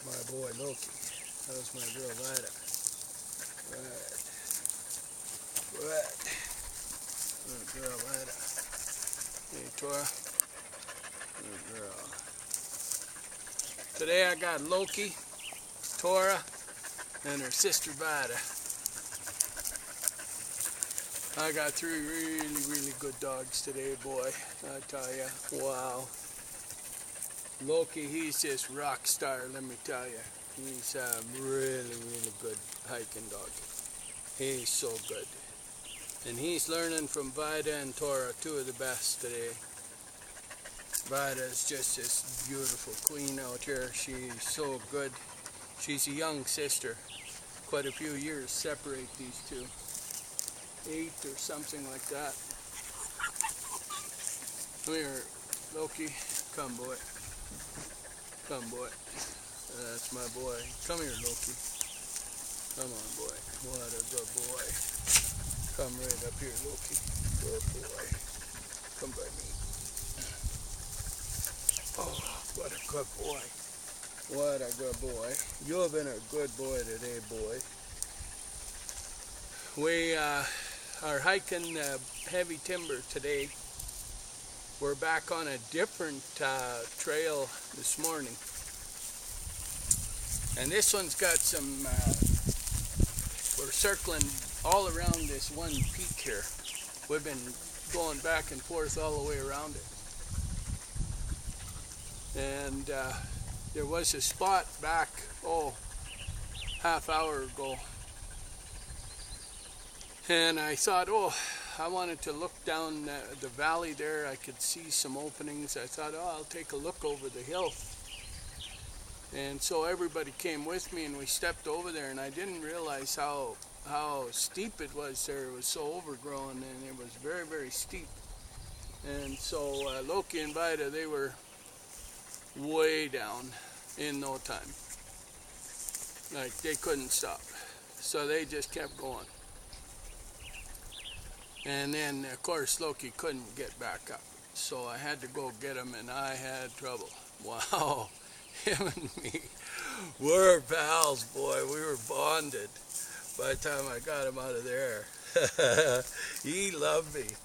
my boy Loki. That was my girl Vida. Right. Good girl Vida. Hey Tora. Good girl. Today I got Loki, Tora, and her sister Vida. I got three really good dogs today, boy. I tell ya, wow. Loki, he's just rock star, let me tell you. He's a really good hiking dog. He's so good. And he's learning from Vida and Tora, two of the best today. Vida is just this beautiful queen out here. She's so good. She's a young sister. Quite a few years separate these two. 8 or something like that. Come here, Loki. Come, boy. Come, boy. That's my boy. Come here, Loki. Come on, boy. What a good boy. Come right up here, Loki. Good boy. Come by me. Oh, what a good boy. What a good boy. You have been a good boy today, boy. We are hiking heavy timber today. We're back on a different trail this morning. And this one's got some, we're circling all around this one peak here. We've been going back and forth all the way around it. And there was a spot back, half hour ago. And I thought, I wanted to look down the valley there. I could see some openings. I thought, I'll take a look over the hill. And so everybody came with me and we stepped over there, and I didn't realize how steep it was there. It was so overgrown and it was very steep. And so Loki and Vida, they were way down in no time. Like, they couldn't stop. So they just kept going. And then, of course, Loki couldn't get back up. So I had to go get him, and I had trouble. Wow. Him and me, we're pals, boy. We were bonded by the time I got him out of there. He loved me.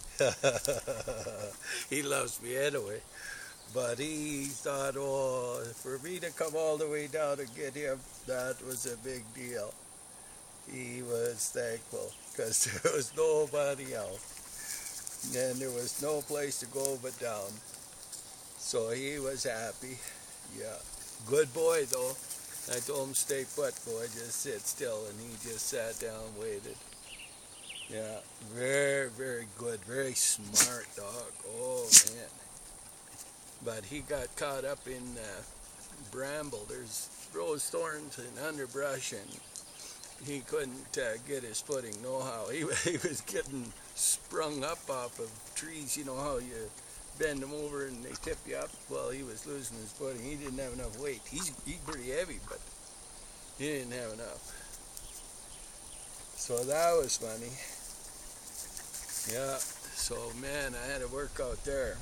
He loves me anyway. But he thought, for me to come all the way down and get him, that was a big deal. He was thankful because there was nobody else. And there was no place to go but down. So he was happy. Yeah. Good boy, though. I told him, stay put, boy, just sit still, and he just sat down and waited. Yeah, very good, very smart dog. Oh, man. But he got caught up in bramble. There's rose thorns and underbrush, and he couldn't get his footing no how. He was getting sprung up off of trees. You know how you bend them over and they tip you up? Well, he was losing his footing. He didn't have enough weight. He's pretty heavy, but he didn't have enough. So that was funny. Yeah, so man, I had to work out there.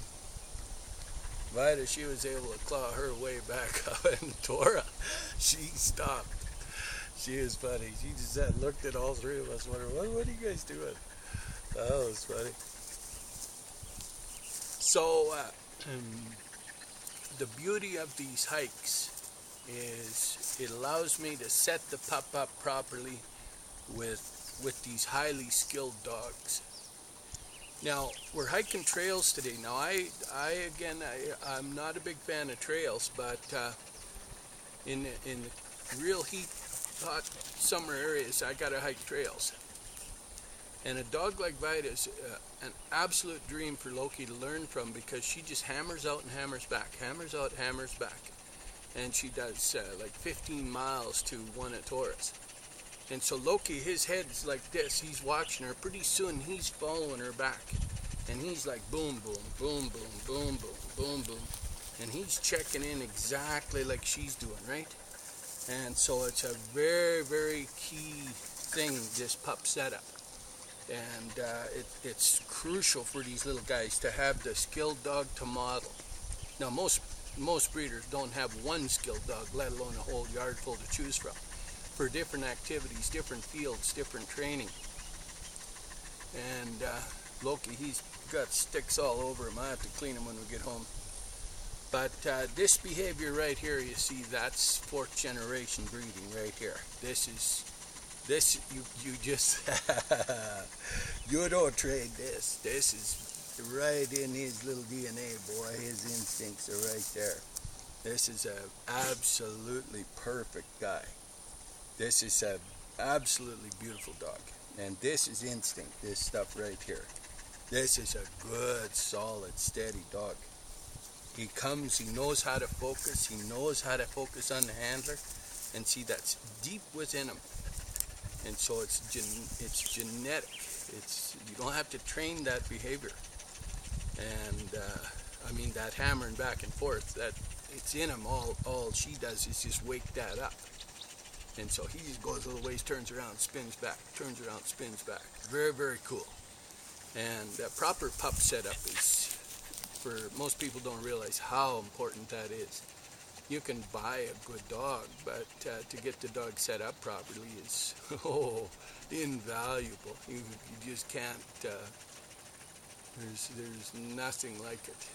Vida, she was able to claw her way back up, and Tora, she stopped. She was funny. She just looked at all three of us and wondered, what are you guys doing? That was funny. So, the beauty of these hikes is it allows me to set the pup up properly with these highly skilled dogs. Now, we're hiking trails today. Now, I'm not a big fan of trails, but in the real hot summer areas, I gotta hike trails. And a dog like Vida is an absolute dream for Loki to learn from, because she just hammers out and hammers back, hammers out, hammers back. And she does like 15 miles to one of Tora's. And so Loki, his head's like this. He's watching her. Pretty soon he's following her back. And he's like boom, boom, boom, boom, boom, boom, boom, boom. And he's checking in exactly like she's doing, right? And so it's a very key thing, this pup setup. And it's crucial for these little guys to have the skilled dog to model. Now most most breeders don't have one skilled dog, let alone a whole yard full to choose from. For different activities, different fields, different training. And Loki, he's got sticks all over him. I have to clean him when we get home. But this behavior right here, you see, that's 4th generation breeding right here. This you just, you don't trade this. This is right in his little DNA, boy. His instincts are right there. This is an absolutely perfect guy. This is an absolutely beautiful dog. And this is instinct, this stuff right here. This is a good, solid, steady dog. He comes, he knows how to focus, he knows how to focus on the handler, and see, that's deep within him. And so it's genetic. You don't have to train that behavior. And I mean, that hammering back and forth, that it's in him. All she does is just wake that up. And so he just goes a little ways, turns around, spins back, turns around, spins back. Very, very cool. And that proper pup setup is, for most people don't realize how important that is. You can buy a good dog, but to get the dog set up properly is invaluable. You just can't. There's nothing like it.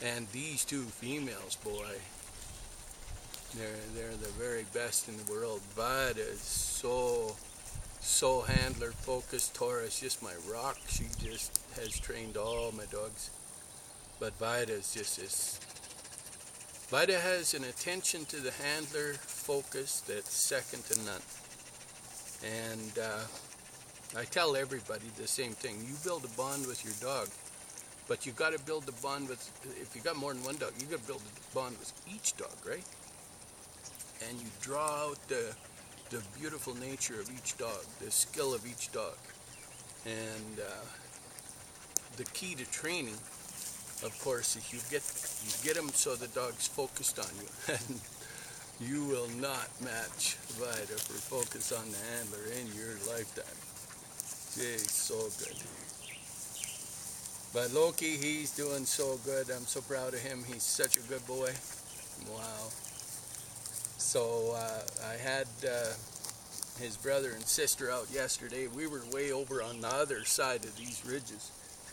And these 2 females, boy, they're the very best in the world. Vida is so handler focused. Tora is just my rock. She just has trained all my dogs. But Vida is just this. Vida has an attention to the handler focus that's second to none. And I tell everybody the same thing. You build a bond with your dog, but you got to build the bond with, if you got more than one dog, you got to build a bond with each dog, right? And you draw out the beautiful nature of each dog, the skill of each dog. And the key to training, of course, is you get them so the dog's focused on you. And you will not match Vida for focus on the handler in your lifetime. He's so good. But Loki, he's doing so good. I'm so proud of him. He's such a good boy. Wow. So I had his brother and sister out yesterday. We were way over on the other side of these ridges,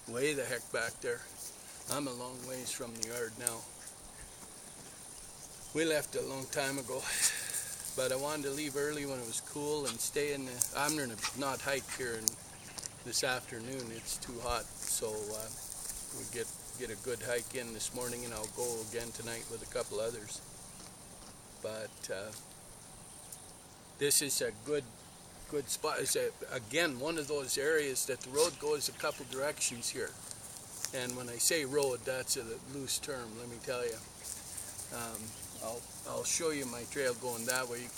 way the heck back there. I'm a long ways from the yard now. We left a long time ago, but I wanted to leave early when it was cool and stay in the, I'm going to not hike here this afternoon. It's too hot, so we get a good hike in this morning, and I'll go again tonight with a couple others. But this is a good spot. It's again one of those areas that the road goes a couple directions here. And when I say road, that's a loose term, let me tell you. I'll show you my trail going that way.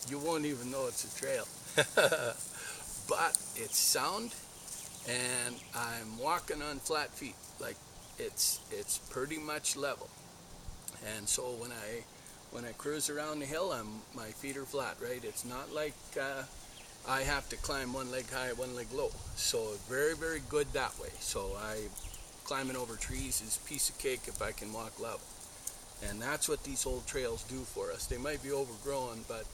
You won't even know it's a trail. But it's sound, and I'm walking on flat feet. Like it's pretty much level. And so when I cruise around the hill, my feet are flat, right? It's not like I have to climb one leg high, one leg low. So very, very good that way. So climbing over trees is a piece of cake if I can walk level. And that's what these old trails do for us. They might be overgrown, but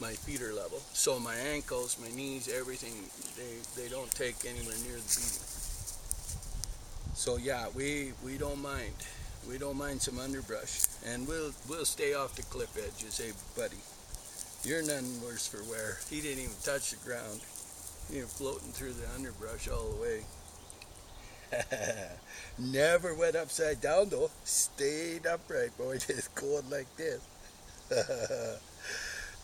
my feet are level. So my ankles, my knees, everything, they don't take anywhere near the beating. So yeah, we don't mind. We don't mind some underbrush. And we'll stay off the cliff edges. Hey buddy, you're none worse for wear. He didn't even touch the ground. You're floating through the underbrush all the way. Never went upside down though. Stayed upright, boy. Just going like this.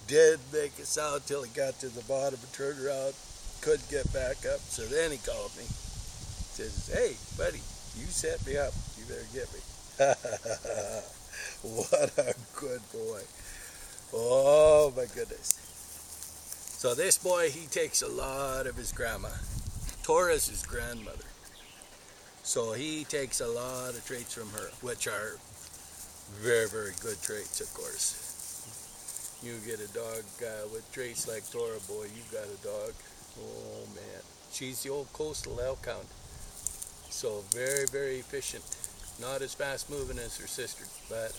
Did make a sound till he got to the bottom and turned around. Couldn't get back up. So then he called me. Says, "Hey, buddy, you set me up. You better get me." What a good boy. Oh my goodness. So this boy, he takes a lot of his grandma. Tora's his grandmother. So he takes a lot of traits from her, which are very, very good traits, of course. You get a dog with traits like Tora, boy, you got a dog. Oh man. She's the old coastal elk hound. So very, very efficient Not as fast moving as her sister, but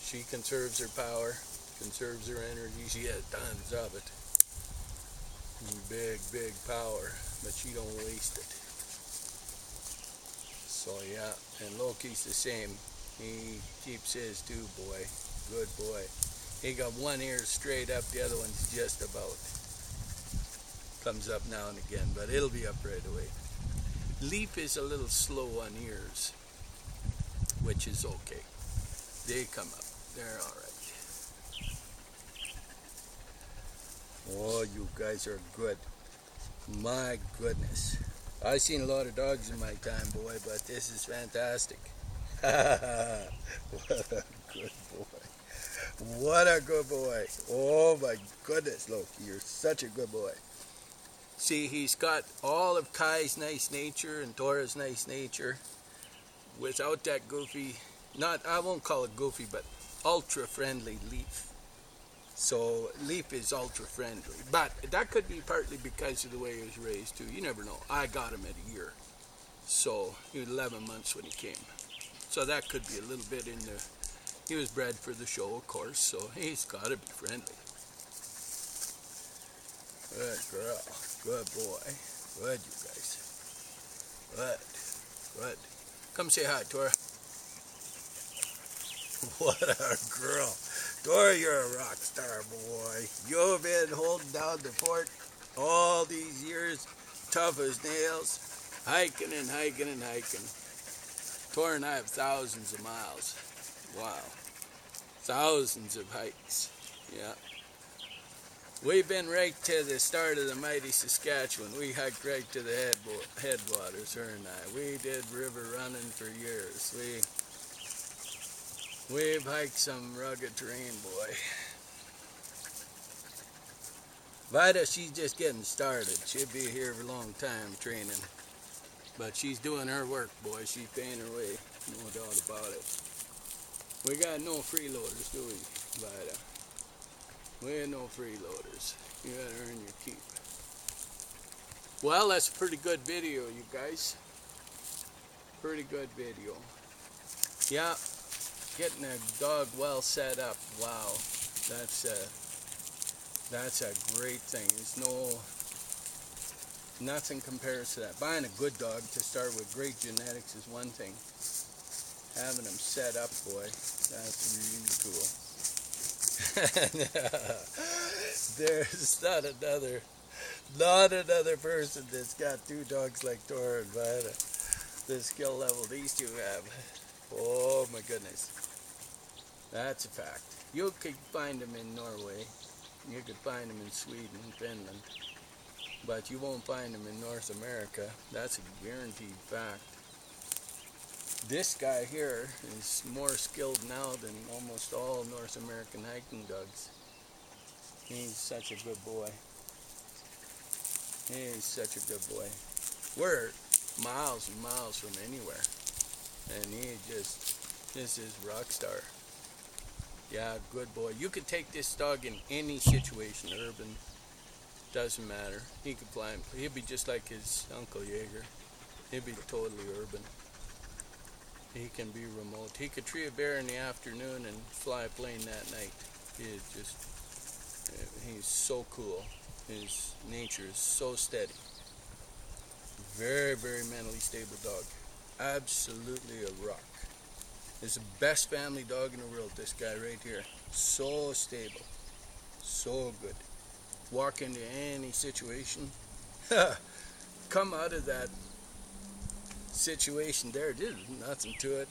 she conserves her power, conserves her energy. She has tons of it. Big, big power, but she don't waste it. So yeah, and Loki's the same. He keeps his too, boy. Good boy. He got one ear straight up, the other one's just about. Comes up now and again, but it'll be up right away. Leaf is a little slow on ears, which is okay. They come up. They're all right. Oh, you guys are good. My goodness. I've seen a lot of dogs in my time, boy, but this is fantastic. What a good boy. What a good boy. Oh my goodness, Loki, you're such a good boy. See, he's got all of Kai's nice nature and Tora's nice nature without that goofy, I won't call it goofy, but ultra-friendly Leaf. So Leaf is ultra-friendly, but that could be partly because of the way he was raised too. You never know. I got him at a year, so he was 11 months when he came. So that could be a little bit in the, he was bred for the show, of course, so he's got to be friendly. Good girl. Good boy. Good, you guys. Good. Good. Come say hi, Tora. What a girl. Tora, you're a rock star, boy. You've been holding down the fort all these years, tough as nails, hiking and hiking and hiking. Tora and I have thousands of miles. Wow. Thousands of hikes. Yeah. We've been right to the start of the mighty Saskatchewan. We hiked right to the headwaters, her and I. We did river running for years. We've hiked some rugged terrain, boy. Vida, she's just getting started. She'll be here for a long time training. But she's doing her work, boy. She's paying her way, no doubt about it. We got no freeloaders, do we, Vida? We ain't no freeloaders. You gotta earn your keep. Well, that's a pretty good video, you guys. Pretty good video. Yeah, getting a dog well set up. Wow, that's a great thing. There's nothing compares to that. Buying a good dog to start with great genetics is one thing. Having them set up, boy, that's really cool. There's not another person that's got two dogs like Tora and Vida. The skill level these two have. Oh my goodness. That's a fact. You could find them in Norway. You could find them in Sweden and Finland. But you won't find them in North America. That's a guaranteed fact. This guy here is more skilled now than almost all North American hiking dogs. He's such a good boy. He's such a good boy. We're miles and miles from anywhere. And this is rock star. Yeah, good boy. You could take this dog in any situation, urban, doesn't matter. He could fly. He'd be just like his Uncle Jaeger. He'd be totally urban. He can be remote. He could tree a bear in the afternoon and fly a plane that night. He's so cool. His nature is so steady. Very, very mentally stable dog. Absolutely a rock. It's the best family dog in the world, this guy right here. So stable. So good. Walk into any situation. Come out of that situation there, there's nothing to it.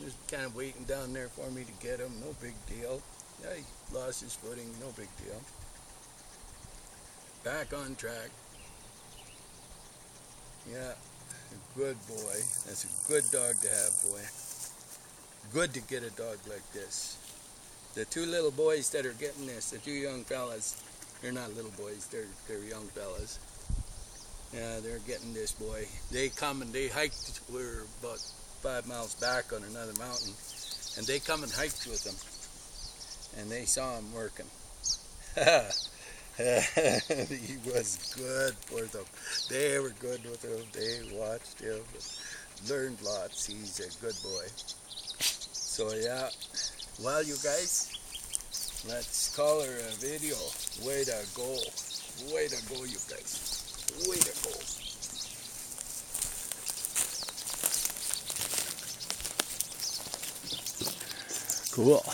Just kind of waiting down there for me to get him. No big deal. Yeah, he lost his footing. No big deal. Back on track. Yeah, a good boy. That's a good dog to have, boy. Good to get a dog like this. The two little boys that are getting this, the two young fellas, they're not little boys, they're young fellas. Yeah, they're getting this, boy. They come and they hiked. We're about 5 miles back on another mountain, and they come and hiked with them, and they saw him working. He was good for them. They were good with him. They watched him. learned lots. He's a good boy. So yeah, well, you guys, let's call her a video. Way to go. Way to go, you guys. Way to go. Cool.